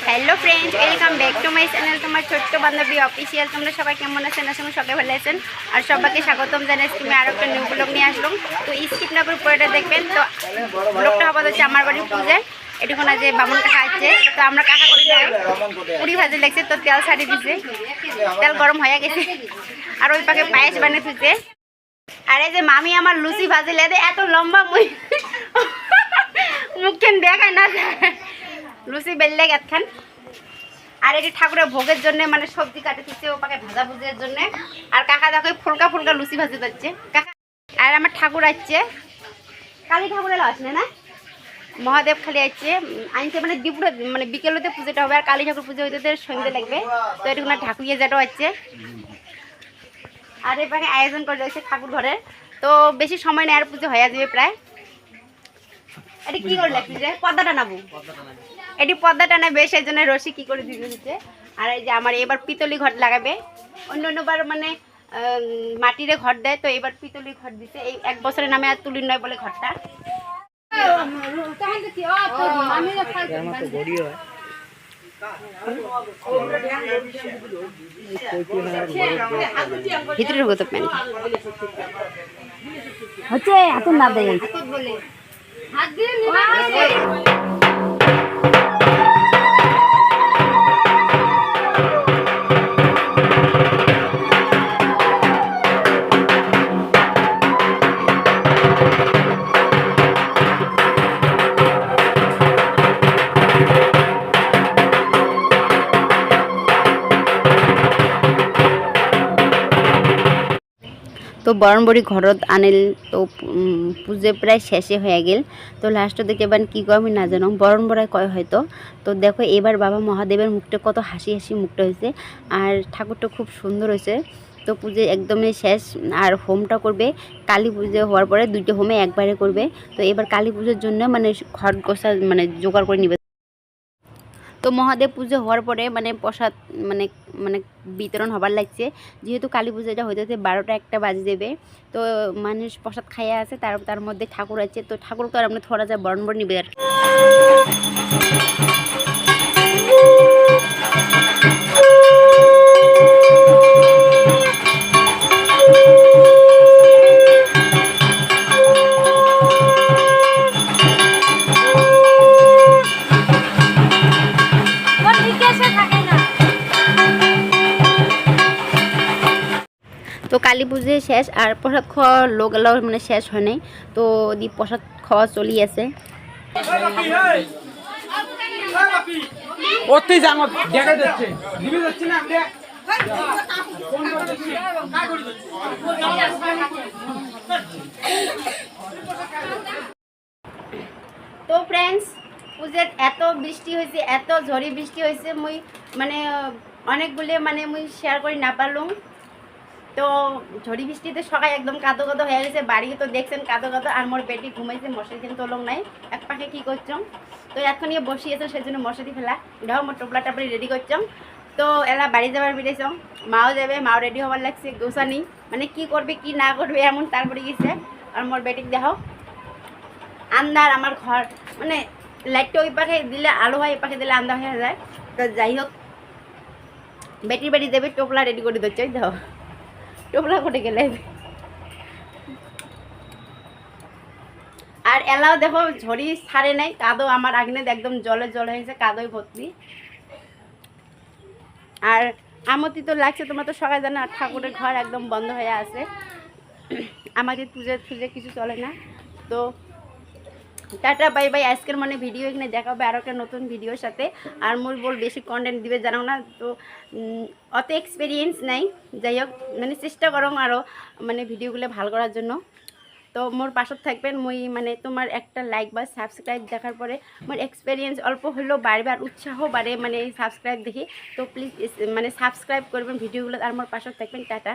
Hello friends, welcome back to my channel তোমার ছোট্ট বান্ধবী অফিসিয়াল। তোমরা সবাই কেমন আছেন? আসলে সবাই ভালো আছেন আর সবাইকে স্বাগতম জানাই। তুমি আরও একটা নিউ ব্লগ নিয়ে আসলাম, তো স্কিপ না করে পুরোটা দেখবেন। তো ব্লগটা হওয়া হচ্ছে আমার বাড়ির পুজোয়। এটুকু না যে বামুন কাকা আছে, তো আমরা কাকা করে যাই পুরি ভাজি লাগছে, তো তেল ছাড়িয়ে দিছে, তেল গরম হয়ে গেছে আর ওই পাকে পায়েস বানিয়ে তুলছে। আর এই যে মামি আমার লুচি ভাজি লেদে এত লম্বা মুখখান দেখায় না, লুচি বেললে গেতখান। আর এটি ঠাকুরের ভোগের জন্য মানে সবজি কাটে দিচ্ছে ও পাকে ভাজা ভুজির জন্য। আর কাকা দেখো ফুলকা ফুলকা লুচি ভাজি দিচ্ছে কাকা। আর আমার ঠাকুর আসছে, কালী ঠাকুর এলো আসলে না, মহাদেব খালি আসছে আনছে, মানে দুপুরে মানে বিকেলতে পুজোটা হবে। আর কালী ঠাকুর পুজো হইতে সন্ধ্যে লাগবে, তো এটুকু না ঠাকুরিয়ে যেটাও আসছে। আর এই পাকে আয়োজন করে যাচ্ছে ঠাকুর ঘরের, তো বেশি সময় নেই, আর পুজো হয়ে যাবে প্রায়। এটা কি করে লাগছে যে পর্দা টানাবো, এটি পর্দা টানাবে, সেই জন্য রশি কি করে দিতে দিচ্ছে। আর এই যে আমার এবার পিতলি ঘট লাগাবে, অন্যবার মানে মাটিরে ঘর দেয়, তো এবার পিতলি ঘর দিচ্ছে। এই এক বছরের নামে আর তুলির নয় বলে ঘরটা। ভিতরে ঢুকো তো প্যান্ট হচ্ছে এত না দেয় হাত দিয়ে তো বরণবড়ি ঘরত আনিল, তো পুজো প্রায় শেষে হয়ে গেল। তো লাস্টে দেখে এবার কী কয় আমি না জানো, বরণ বড়াই কয় হয়তো। তো দেখো এবার বাবা মহাদেবের মুখটা কত হাসি হাসি মুখটা হয়েছে, আর ঠাকুরটা খুব সুন্দর হয়েছে। তো পুজো একদমই শেষ, আর হোমটা করবে কালী পুজো হওয়ার পরে, দুইটা হোমে একবারে করবে। তো এবার কালী পুজোর জন্য মানে ঘট গোসা মানে জোগাড় করে নিবে। তো মহাদেব পুজো হওয়ার পরে মানে প্রসাদ মানে মানে বিতরণ হবার লাগছে, যেহেতু কালী পুজোটা হইতেছে 12টা-1টা বাজে দেবে। তো মানুষ প্রসাদ খাইয়া আছে, তার মধ্যে ঠাকুর আছে, তো ঠাকুর তো আর আমরা থোড়া যায় বরণ বরণ নিবে আর। তো কালী পুজো শেষ, আর প্রসাদ খাওয়া লোক এলাও মানে শেষ হয় নাই, তো দি প্রসাদ খাওয়া চলি আছে। তো ফ্রেন্ডস, পুজোর এত বৃষ্টি হয়েছে, এত ঝড়ি বৃষ্টি হয়েছে, মুই মানে অনেকগুলো মানে মুই শেয়ার করি না পারলাম। তো ঝড়ি বৃষ্টিতে সবাই একদম কাদো কাদো হয়ে গেছে, বাড়ি তো দেখছেন কাদো কাদো। আর মোর বেটি ঘুমাইছে, মশারি কিন্তু তোলং নাই, এক পাখে কী করছম। তো এখন নিয়ে বসিয়েছে, সেই জন্য মশারি ফেলা ঢাও মোর টোপলা টাপড়ি রেডি করছম। তো এলা বাড়ি যাবার বেরিয়েছম, মাও যাবে, মাও রেডি হবার লাগছে গোসানি, মানে কি করবে কি না করবে এমন তারপরে গেছে। আর মোর বেটিক দেখাও আন্দার, আমার ঘর মানে লাইটটা ওই পাখে দিলে আলো হয়, এই পাখে দিলে আন্দার হয়ে যায়। তো যাই হোক, বেটির বাড়ি যাবে, টোপলা রেডি করে দিচ্ছে, ওই দাও টোপলা করে গেলে। আর এলাও দেখো ঝড়ি ছাড়ে নাই, কাদো আমার আগ্নে একদম জলে জল হয়েছে, কাদোই ভর্তি। আর আমতি তো লাগছে, তোমরা তো সবাই জানো। আর ঠাকুরের ঘর একদম বন্ধ হয়ে আছে, আমাদের পুজো কিছু চলে না। তো টাটা বাই বাই, আজকের মানে ভিডিও এখানে দেখা হবে আরও একটা নতুন ভিডিওর সাথে। আর মোর বল বেশি কন্টেন্ট দিবে জানো না, তো অত এক্সপিরিয়েন্স নাই। যাই হোক মানে চেষ্টা করো আরও মানে ভিডিওগুলো ভালো করার জন্য। তো মোর পাশত থাকবেন, মুই মানে তোমার একটা লাইক বা সাবস্ক্রাইব দেখার পরে মোর এক্সপিরিয়েন্স অল্প হলেও বাড়বে, আর উৎসাহ বাড়ে মানে সাবস্ক্রাইব দেখি। তো প্লিজ মানে সাবস্ক্রাইব করবেন ভিডিওগুলো, আর মোর পাশত থাকবেন। টাটা।